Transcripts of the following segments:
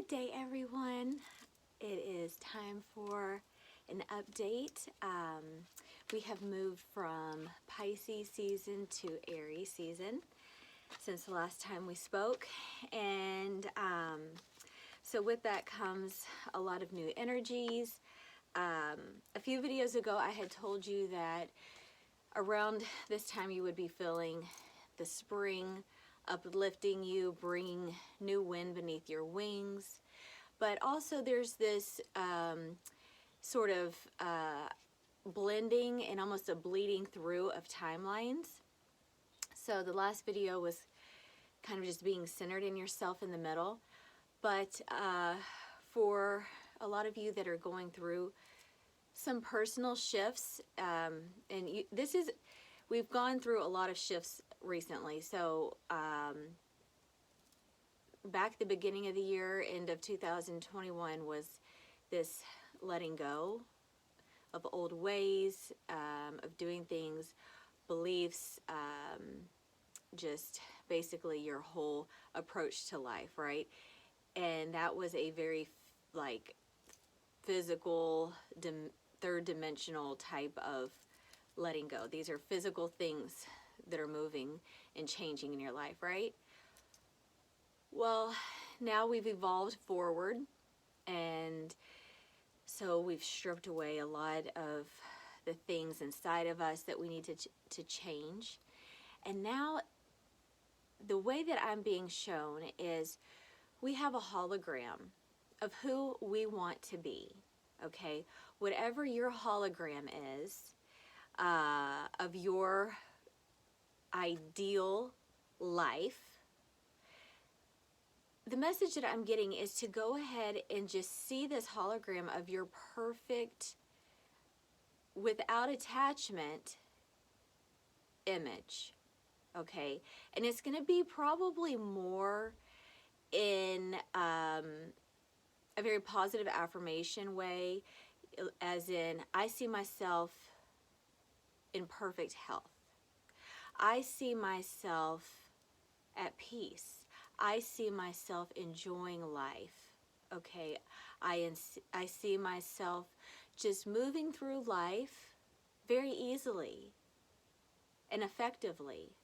Good day, everyone. It is time for an update. We have moved from Pisces season to Aries season since the last time we spoke. And so with that comes a lot of new energies. A few videos ago, I had told you that around this time you would be feeling the spring uplifting you, bringing new wind beneath your wings. But also there's this sort of blending and almost a bleeding through of timelines. So the last video was kind of just being centered in yourself in the middle. But for a lot of you that are going through some personal shifts, and we've gone through a lot of shifts recently. So back at the beginning of the year, end of 2021, was this letting go of old ways, of doing things, beliefs, just basically your whole approach to life, right? And that was a very physical, third dimensional type of letting go. These are physical things that are moving and changing in your life, right? Well, now we've evolved forward, and so we've stripped away a lot of the things inside of us that we need to change. And now the way that I'm being shown is we have a hologram of who we want to be, okay? Whatever your hologram is, of your ideal life, the message that I'm getting is to go ahead and just see this hologram of your perfect, without attachment, image, okay? And it's going to be probably more in a very positive affirmation way, as in, I see myself in perfect health. I see myself at peace. I see myself enjoying life, okay? I see myself just moving through life very easily and effectively.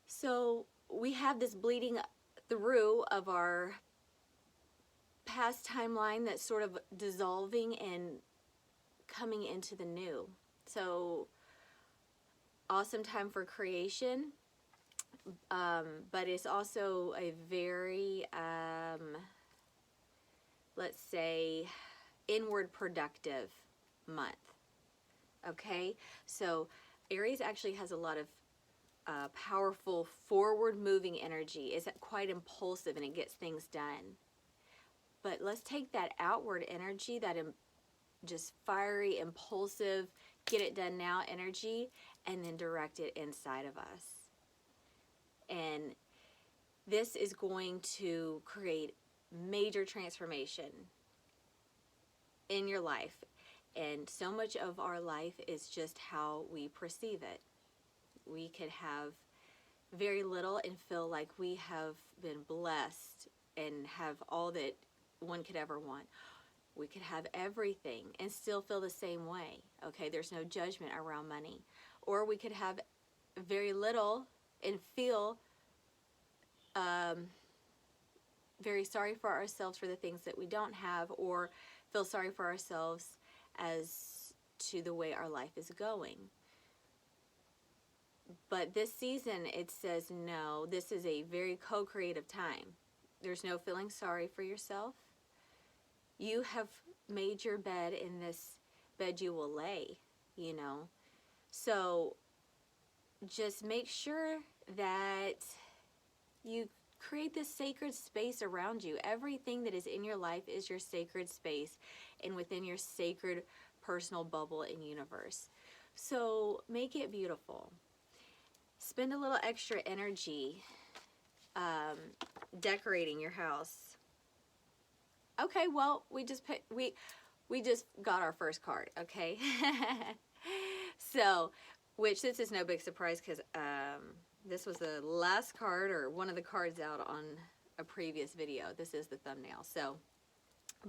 So we have this bleeding through of our past timeline that's sort of dissolving and coming into the new. So awesome time for creation. But it's also a very, let's say, inward productive month, okay? So Aries actually has a lot of powerful forward-moving energy. It's quite impulsive and it gets things done. But let's take that outward energy, that just fiery, impulsive, get it done now energy, and then direct it inside of us. And this is going to create major transformation in your life. And so much of our life is just how we perceive it. We could have very little and feel like we have been blessed and have all that one could ever want. We could have everything and still feel the same way. Okay, there's no judgment around money. Or we could have very little and feel very sorry for ourselves for the things that we don't have, or feel sorry for ourselves as to the way our life is going. But this season, it says no, this is a very co-creative time. There's no feeling sorry for yourself. You have made your bed, in this bed you will lay, you know. So just make sure that you create this sacred space around you. Everything that is in your life is your sacred space and within your sacred personal bubble and universe. So make it beautiful. Spend a little extra energy decorating your house. Okay, well, we just got our first card, okay? So, which this is no big surprise because this was the last card, or one of the cards out on a previous video. This is the thumbnail. So,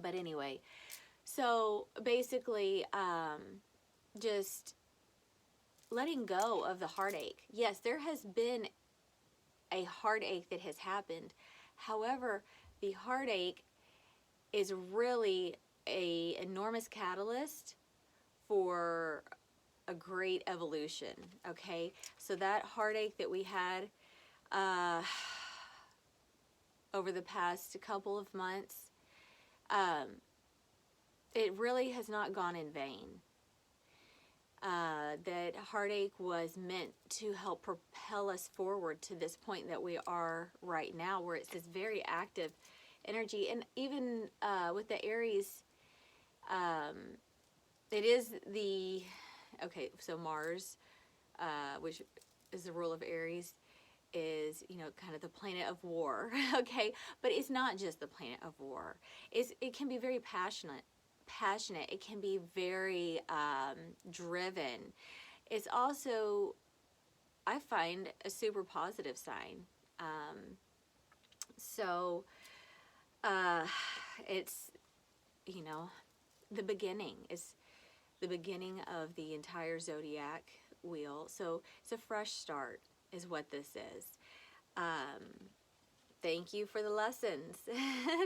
but anyway, so basically, just letting go of the heartache. Yes, there has been a heartache that has happened. However, the heartache is really a enormous catalyst for a great evolution. Okay, so that heartache that we had over the past couple of months, it really has not gone in vain. That heartache was meant to help propel us forward to this point that we are right now, where it's this very active energy. And even with the Aries, it is the, okay, so Mars, which is the rule of Aries, is, you know, kind of the planet of war, okay? But it's not just the planet of war. It can be very passionate. It can be very driven. It's also, I find, a super positive sign. So it's, you know, the beginning is the beginning of the entire zodiac wheel. So it's a fresh start is what this is. Thank you for the lessons.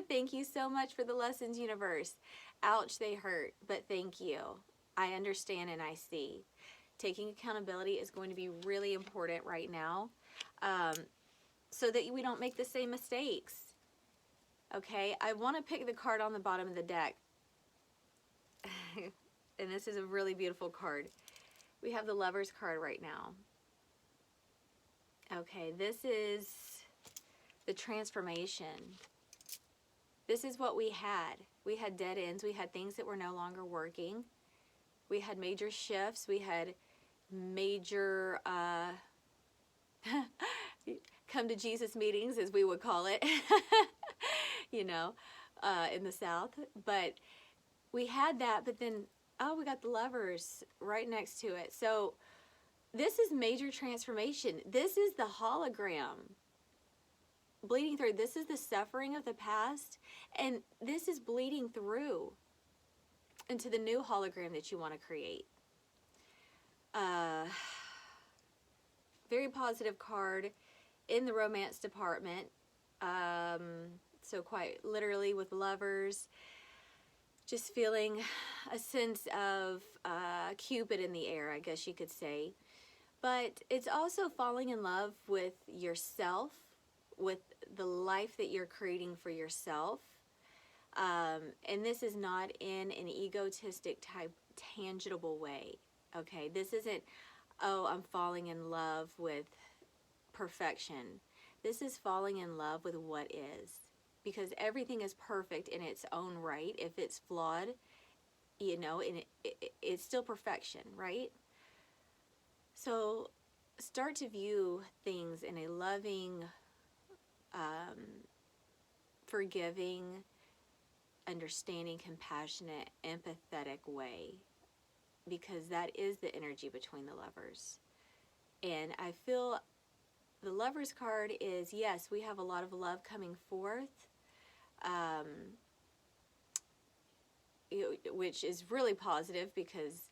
Thank you so much for the lessons, universe. Ouch, they hurt, but thank you. I understand and I see. Taking accountability is going to be really important right now, so that we don't make the same mistakes. Okay, I want to pick the card on the bottom of the deck. And this is a really beautiful card. We have the Lovers card right now. Okay, this is the transformation. This is what we had. We had dead ends. We had things that were no longer working. We had major shifts. We had major come to Jesus meetings, as we would call it, you know, in the South. But we had that, but then, oh, we got the Lovers right next to it. So this is major transformation. This is the hologram bleeding through. This is the suffering of the past, and this is bleeding through into the new hologram that you want to create. Very positive card in the romance department. So quite literally with Lovers, just feeling a sense of Cupid in the air, I guess you could say. But it's also falling in love with yourself, with the life that you're creating for yourself. And this is not in an egotistic type, tangible way. Okay, this isn't, oh, I'm falling in love with perfection. This is falling in love with what is. Because everything is perfect in its own right. If it's flawed, you know, and it's still perfection, right? So start to view things in a loving, forgiving, understanding, compassionate, empathetic way, because that is the energy between the lovers. And I feel the Lovers card is, yes, we have a lot of love coming forth, which is really positive, because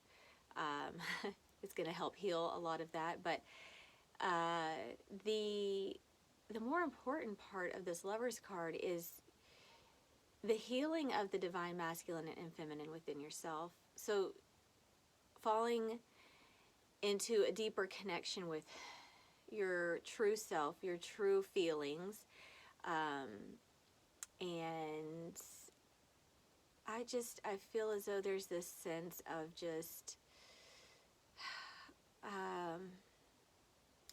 it's going to help heal a lot of that. But the more important part of this Lovers card is the healing of the divine masculine and feminine within yourself. So falling into a deeper connection with your true self, your true feelings, and I feel as though there's this sense of just,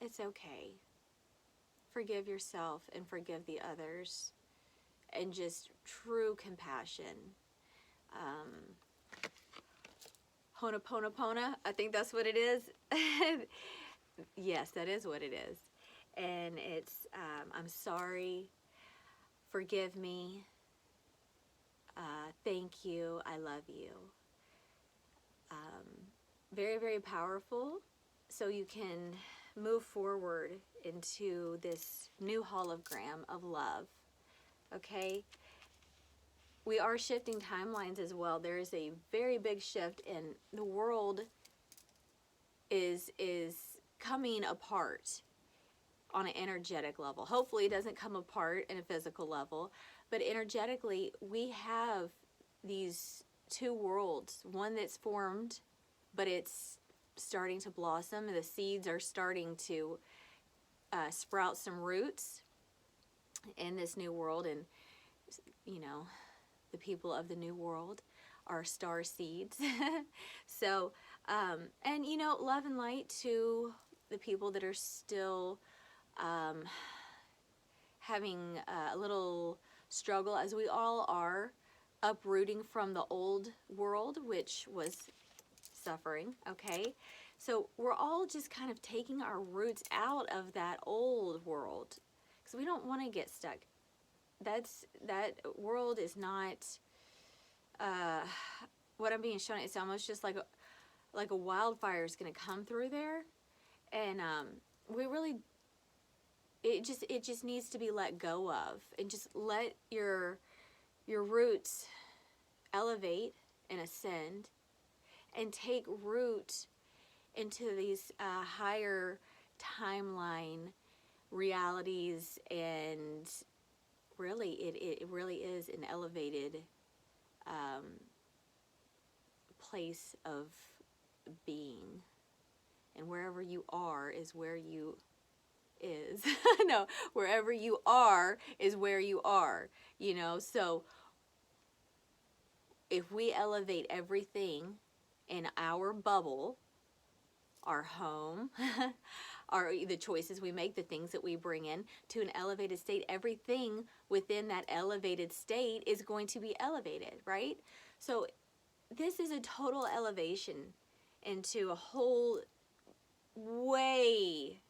it's okay. Forgive yourself and forgive the others, and just true compassion. Ho'oponopono, I think that's what it is. Yes, that is what it is. And it's, I'm sorry, forgive me, thank you, I love you. Very, very powerful. So you can move forward into this new hologram of love. okay? We are shifting timelines as well. There is a very big shift, and the world is coming apart on an energetic level. Hopefully it doesn't come apart in a physical level, but energetically we have these two worlds, one that's formed, but it's starting to blossom, and the seeds are starting to sprout some roots in this new world. And you know, the people of the new world are star seeds. So and you know, love and light to the people that are still having a little struggle, as we all are, uprooting from the old world, which was suffering, okay? So we're all just kind of taking our roots out of that old world, because we don't want to get stuck. That world is not what I'm being shown. It's almost just like a wildfire is going to come through there, and we really, it just needs to be let go of, and just let your roots elevate and ascend and take root into these higher timeline realities. And really it really is an elevated place of being, and wherever you are is where you is. No, wherever you are is where you are, you know. So if we elevate everything in our bubble, our home, the choices we make, the things that we bring in to an elevated state, everything within that elevated state is going to be elevated, right? So this is a total elevation into a whole way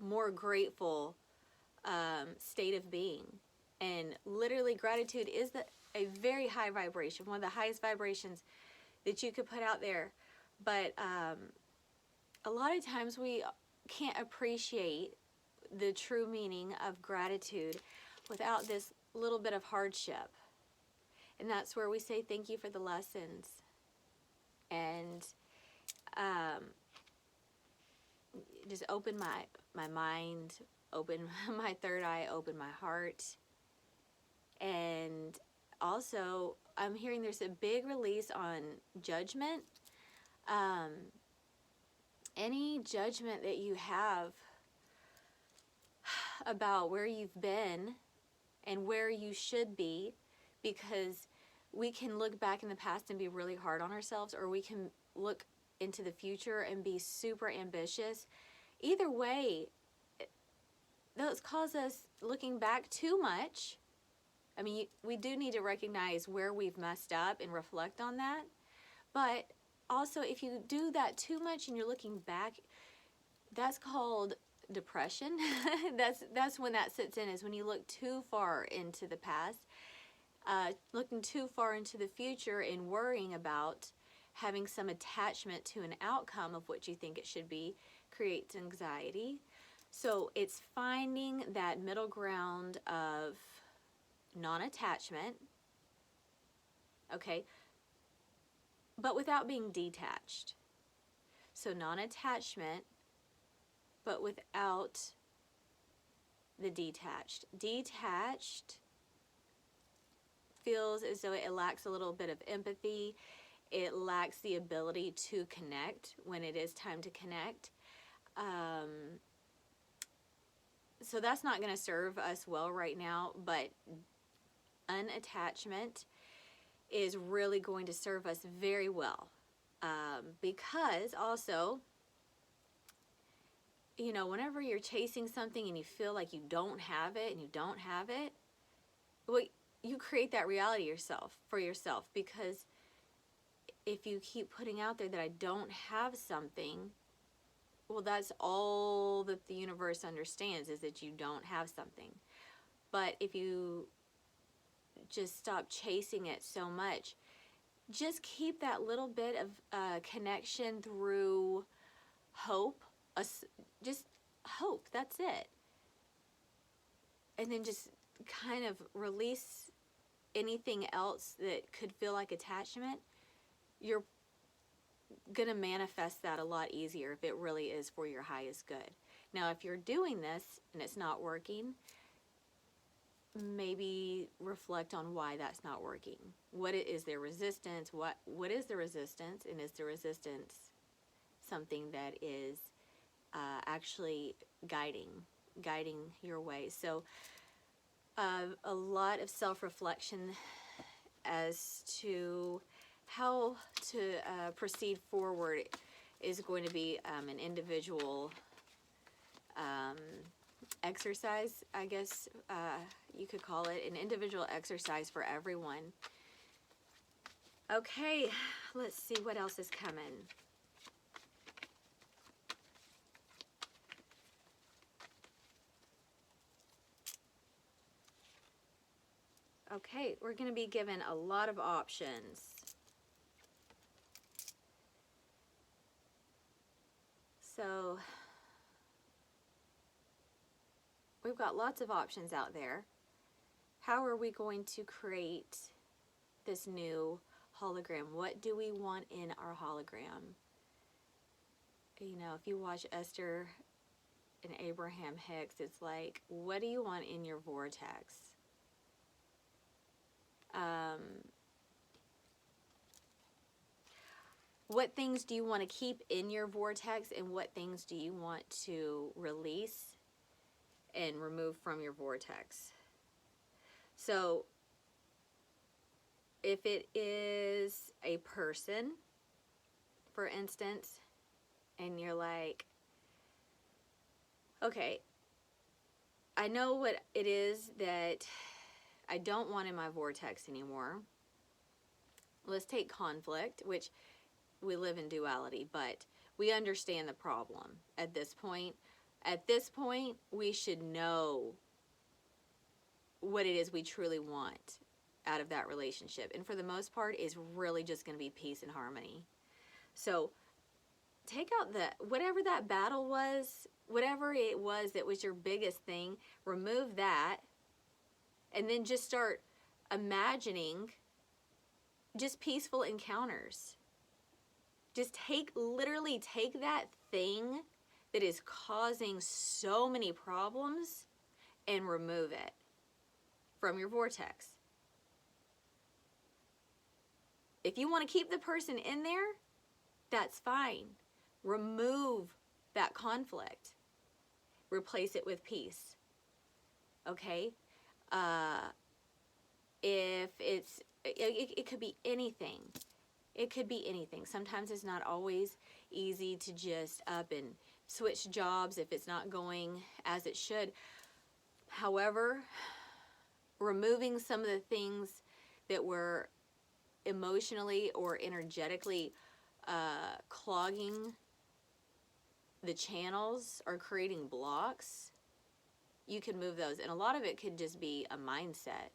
more grateful state of being. And literally gratitude is a very high vibration, one of the highest vibrations that you could put out there. But a lot of times we can't appreciate the true meaning of gratitude without this little bit of hardship. And that's where we say thank you for the lessons. And just open my mind, open my third eye, open my heart. And also, I'm hearing there's a big release on judgment. Any judgment that you have about where you've been and where you should be, because we can look back in the past and be really hard on ourselves, or we can look into the future and be super ambitious. Either way, those cause us looking back too much. I mean, we do need to recognize where we've messed up and reflect on that. But also, if you do that too much and you're looking back, that's called depression. That's when that sits in, is when you look too far into the past, looking too far into the future and worrying about having some attachment to an outcome of what you think it should be creates anxiety. So it's finding that middle ground of non-attachment, okay, but without being detached. So non-attachment, but without the detached. Detached feels as though it lacks a little bit of empathy. It lacks the ability to connect when it is time to connect. So that's not going to serve us well right now, but unattachment is really going to serve us very well. Because also, you know, whenever you're chasing something and you feel like you don't have it and you don't have it, well, you create that reality for yourself, because if you keep putting out there that I don't have something, well, that's all that the universe understands, is that you don't have something. But if you just stop chasing it so much, just keep that little bit of connection through hope, just hope, that's it. And then just kind of release anything else that could feel like attachment, you're going to manifest that a lot easier if it really is for your highest good. Now, if you're doing this and it's not working, maybe reflect on why that's not working. What is there resistance? What is the resistance? And is the resistance something that is actually guiding your way? So a lot of self-reflection as to how to proceed forward is going to be an individual exercise, I guess you could call it, an individual exercise for everyone. Okay, let's see what else is coming. Okay, we're going to be given a lot of options. So we've got lots of options out there. How are we going to create this new hologram? What do we want in our hologram? You know, if you watch Esther and Abraham Hicks, it's like, what do you want in your vortex? What things do you want to keep in your vortex, and what things do you want to release and remove from your vortex? So if it is a person, for instance, and you're like, okay, I know what it is that I don't want in my vortex anymore. Let's take conflict, which we live in duality, but we understand the problem at this point. At this point, we should know what it is we truly want out of that relationship. And for the most part, is really just going to be peace and harmony. So take out whatever that battle was, whatever it was that was your biggest thing, remove that, and then just start imagining just peaceful encounters. Just literally take that thing that is causing so many problems and remove it from your vortex. If you want to keep the person in there, that's fine. Remove that conflict. Replace it with peace. Okay? If it could be anything. It could be anything. Sometimes it's not always easy to just up and switch jobs if it's not going as it should. However, removing some of the things that were emotionally or energetically clogging the channels or creating blocks, you can move those. And a lot of it could just be a mindset.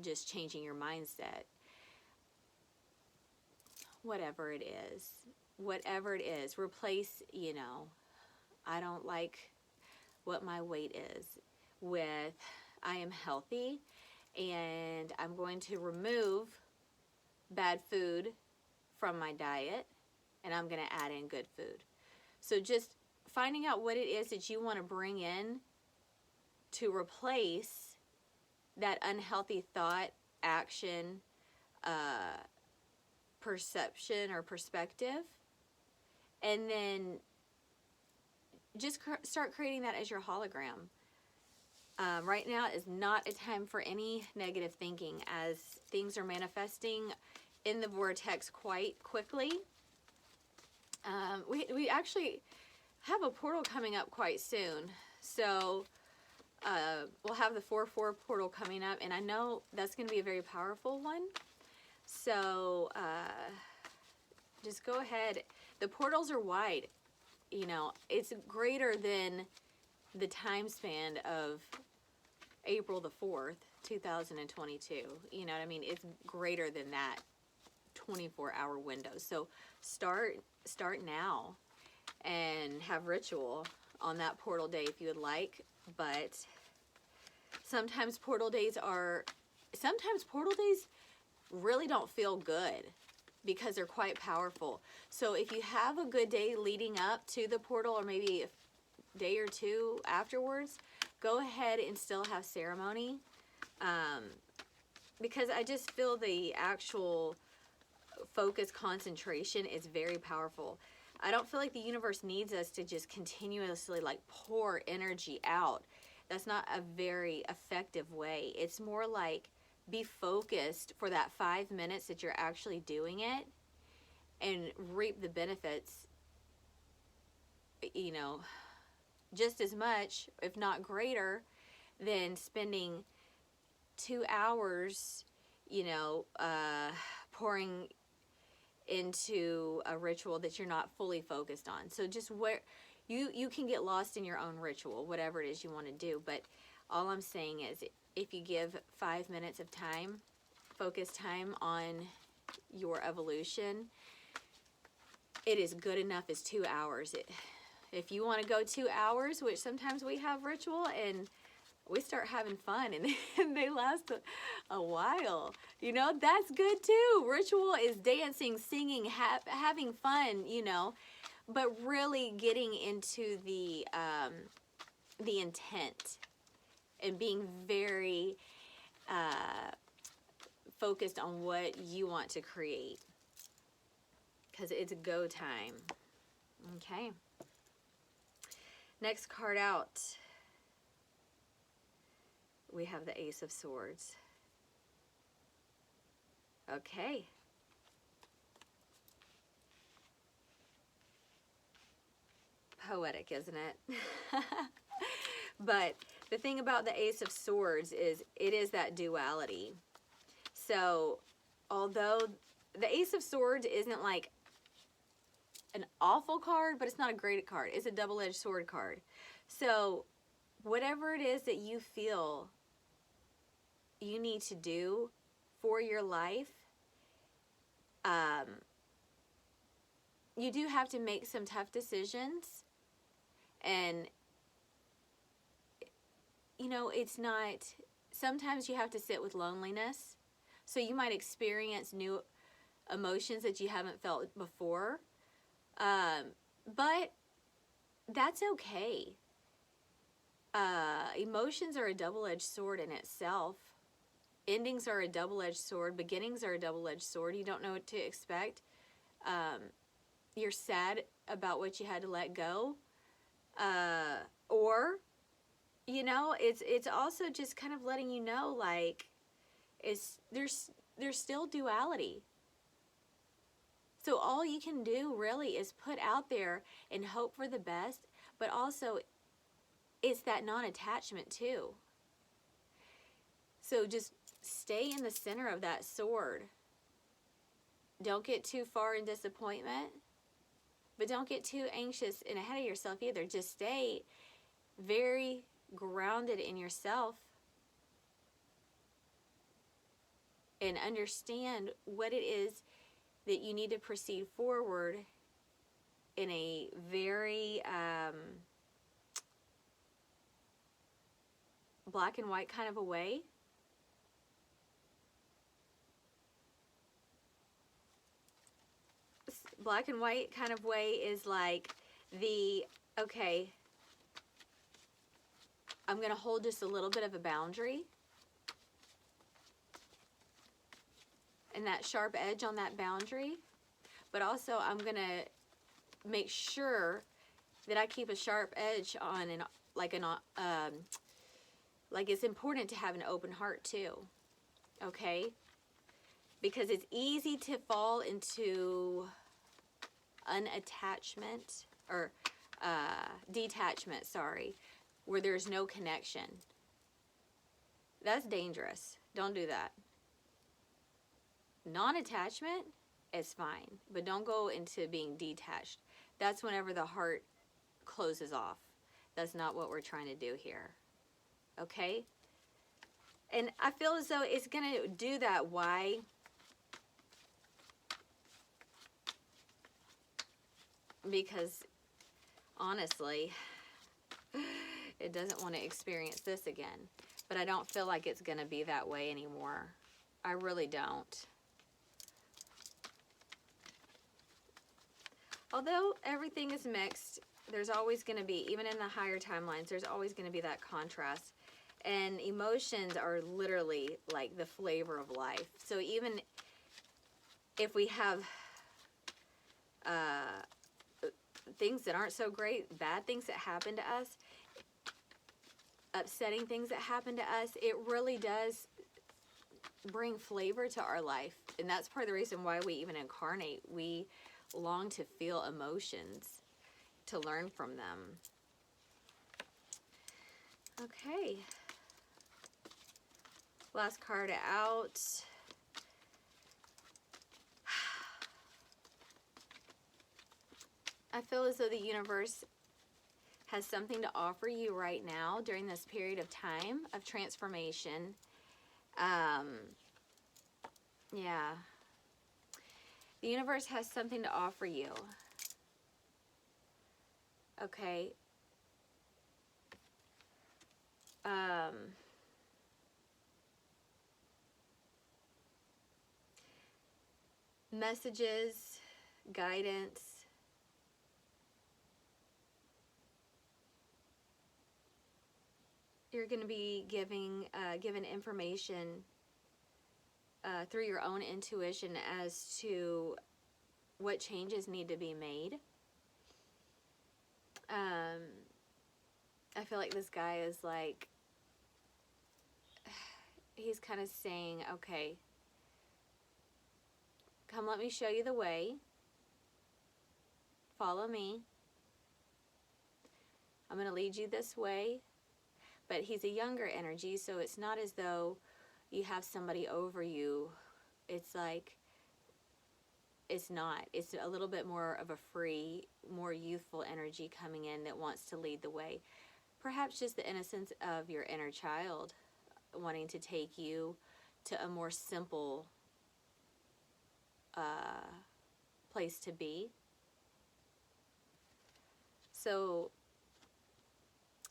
Just changing your mindset. Whatever it is, replace, I don't like what my weight is with I am healthy, and I'm going to remove bad food from my diet, and I'm going to add in good food. So just finding out what it is that you want to bring in to replace that unhealthy thought, action, perception or perspective, and then just start creating that as your hologram. Right now is not a time for any negative thinking, as things are manifesting in the vortex quite quickly. We actually have a portal coming up quite soon, so we'll have the 4/4 portal coming up, and I know that's going to be a very powerful one. So just go ahead. The portals are wide. It's greater than the time span of April the 4th, 2022. You know what I mean? It's greater than that 24-hour window. So start now and have ritual on that portal day if you would like. but sometimes portal days really don't feel good because they're quite powerful. So if you have a good day leading up to the portal, or maybe a day or two afterwards, go ahead and still have ceremony, because I just feel the actual focus concentration is very powerful. I don't feel like the universe needs us to just continuously like pour energy out. That's not a very effective way. It's more like be focused for that 5 minutes that you're actually doing it and reap the benefits, you know, just as much, if not greater, than spending 2 hours, you know, pouring into a ritual that you're not fully focused on. So just where you can get lost in your own ritual, whatever it is you want to do. But all I'm saying is, if you give 5 minutes of time, focus time on your evolution, it is good enough as 2 hours. If you want to go 2 hours, which sometimes we have ritual and we start having fun and they last a while, you know, that's good too. Ritual is dancing, singing, having fun, you know, but really getting into the intent and being very focused on what you want to create, because it's go time. Okay. Next card out, we have the Ace of Swords. Okay. Poetic, isn't it? But the thing about the Ace of Swords is it is that duality. So although the Ace of Swords isn't like an awful card, but it's not a great card. It's a double-edged sword card. So whatever it is that you feel you need to do for your life, you do have to make some tough decisions. And, you know, it's not, sometimes you have to sit with loneliness. So you might experience new emotions that you haven't felt before. But that's okay. Emotions are a double-edged sword in itself. Endings are a double-edged sword. Beginnings are a double-edged sword. You don't know what to expect. You're sad about what you had to let go. Or, you know, it's also just kind of letting you know, like, there's still duality. So all you can do really is put out there and hope for the best, but also it's that non-attachment too. So just stay in the center of that sword. Don't get too far in disappointment, but don't get too anxious and ahead of yourself either. Just stay very grounded in yourself and understand what it is that you need to proceed forward in a very black and white kind of a way. Black and white kind of way is like okay, I'm going to hold just a little bit of a boundary. And that sharp edge on that boundary. But also I'm going to make sure that I keep a sharp edge on, and like it's important to have an open heart too. Okay? Because it's easy to fall into unattachment or detachment, sorry, where there's no connection. That's dangerous. Don't do that. Non-attachment is fine, but don't go into being detached. That's whenever the heart closes off. That's not what we're trying to do here. Okay? And I feel as though it's going to do that. Why? Because honestly, It doesn't want to experience this again. But I don't feel like it's going to be that way anymore. I really don't. Although everything is mixed, there's always going to be, even in the higher timelines, there's always going to be that contrast. And emotions are literally like the flavor of life. So even if we have things that aren't so great, bad things that happen to us, upsetting things that happen to us, it really does bring flavor to our life. And that's part of the reason why we even incarnate. We long to feel emotions, to learn from them. Okay. Last card out. I feel as though the universe has something to offer you right now during this period of time of transformation. Yeah. The universe has something to offer you. Okay. Messages, guidance. You're going to be given information through your own intuition as to what changes need to be made. I feel like this guy is like, he's kind of saying, okay, come let me show you the way. Follow me. I'm going to lead you this way. But he's a younger energy, so it's not as though you have somebody over you. It's like, it's not. It's a little bit more of a free, more youthful energy coming in that wants to lead the way. Perhaps just the innocence of your inner child wanting to take you to a more simple place to be. So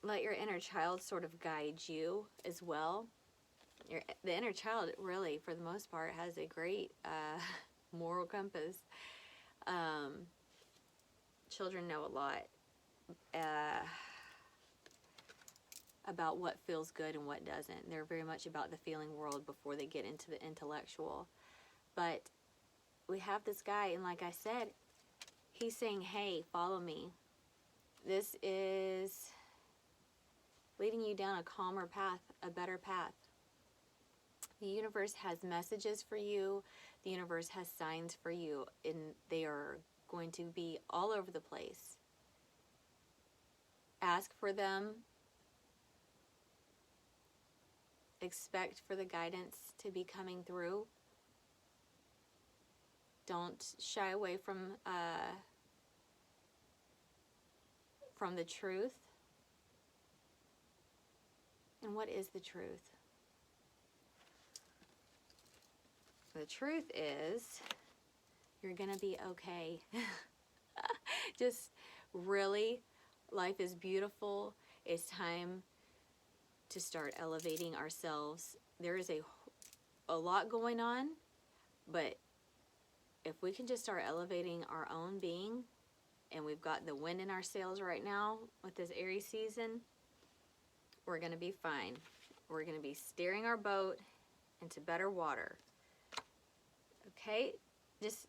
let your inner child sort of guide you as well. The inner child really, for the most part, has a great moral compass. Children know a lot about what feels good and what doesn't. They're very much about the feeling world before they get into the intellectual. But we have this guy, and like I said, he's saying, hey, follow me. This is leading you down a calmer path, a better path. The universe has messages for you. The universe has signs for you, and they are going to be all over the place. Ask for them. Expect for the guidance to be coming through. Don't shy away from the truth. And what is the truth? The truth is, you're going to be okay. Just really, life is beautiful. It's time to start elevating ourselves. There is a lot going on, but if we can just start elevating our own being, and we've got the wind in our sails right now with this Aries season, we're going to be fine. We're going to be steering our boat into better water. Okay? Just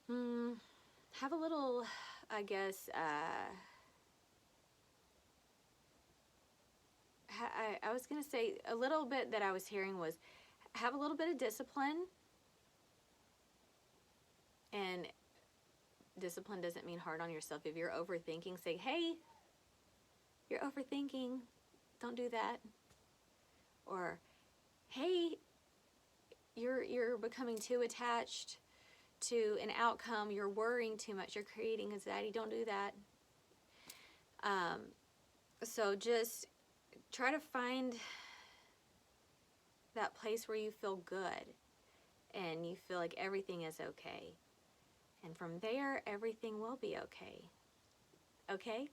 have a little, I guess, I was going to say a little bit that I was hearing was have a little bit of discipline. And discipline doesn't mean hard on yourself. If you're overthinking, say, hey, you're overthinking. Don't do that. Or, hey, you're becoming too attached to an outcome. You're worrying too much. You're creating anxiety. Don't do that. So just try to find that place where you feel good and you feel like everything is okay. And from there, everything will be okay. Okay?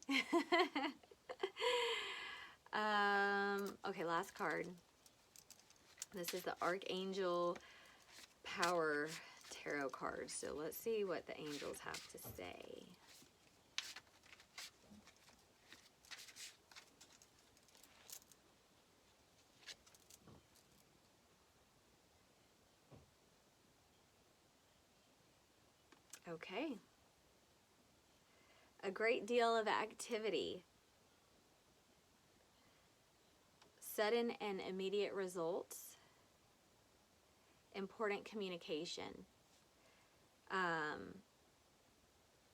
Okay, last card. This is the Archangel Power Tarot card. So let's see what the angels have to say. Okay. A great deal of activity. Sudden and immediate results. Important communication.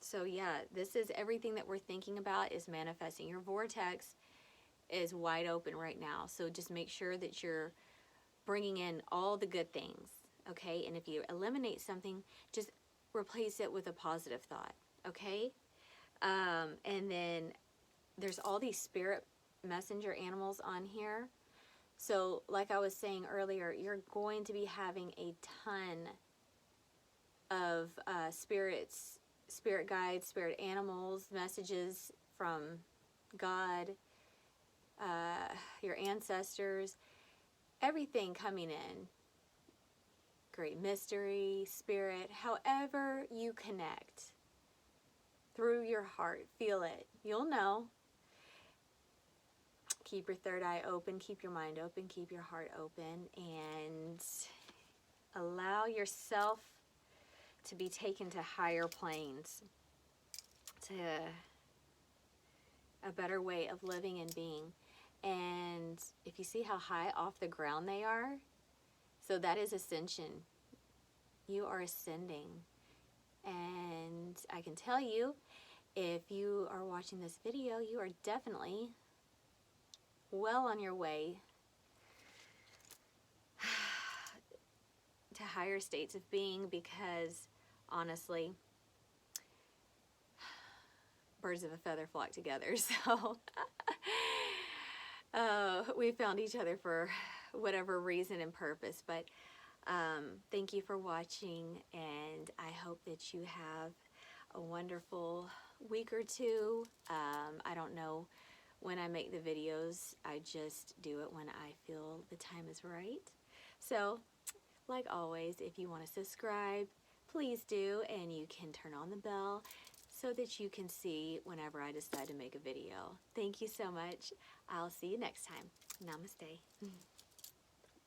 So yeah, this is everything that we're thinking about is manifesting. Your vortex is wide open right now. So just make sure that you're bringing in all the good things, okay? And if you eliminate something, just replace it with a positive thought, okay? And then there's all these spirit messenger animals on here. So like I was saying earlier, you're going to be having a ton of spirit guides, spirit animals, messages from God, your ancestors, everything coming in. Great mystery, spirit, however you connect through your heart, feel it. You'll know. Keep your third eye open, keep your mind open, keep your heart open, and allow yourself to be taken to higher planes, to a better way of living and being. And if you see how high off the ground they are, so that is ascension. You are ascending. And I can tell you, if you are watching this video, you are definitely well on your way to higher states of being, because honestly, birds of a feather flock together. So we found each other for whatever reason and purpose. But thank you for watching, and I hope that you have a wonderful week or two. I don't know when I make the videos. I just do it when I feel the time is right. So like always, if you want to subscribe, please do, and you can turn on the bell so that you can see whenever I decide to make a video. Thank you so much. I'll see you next time. Namaste.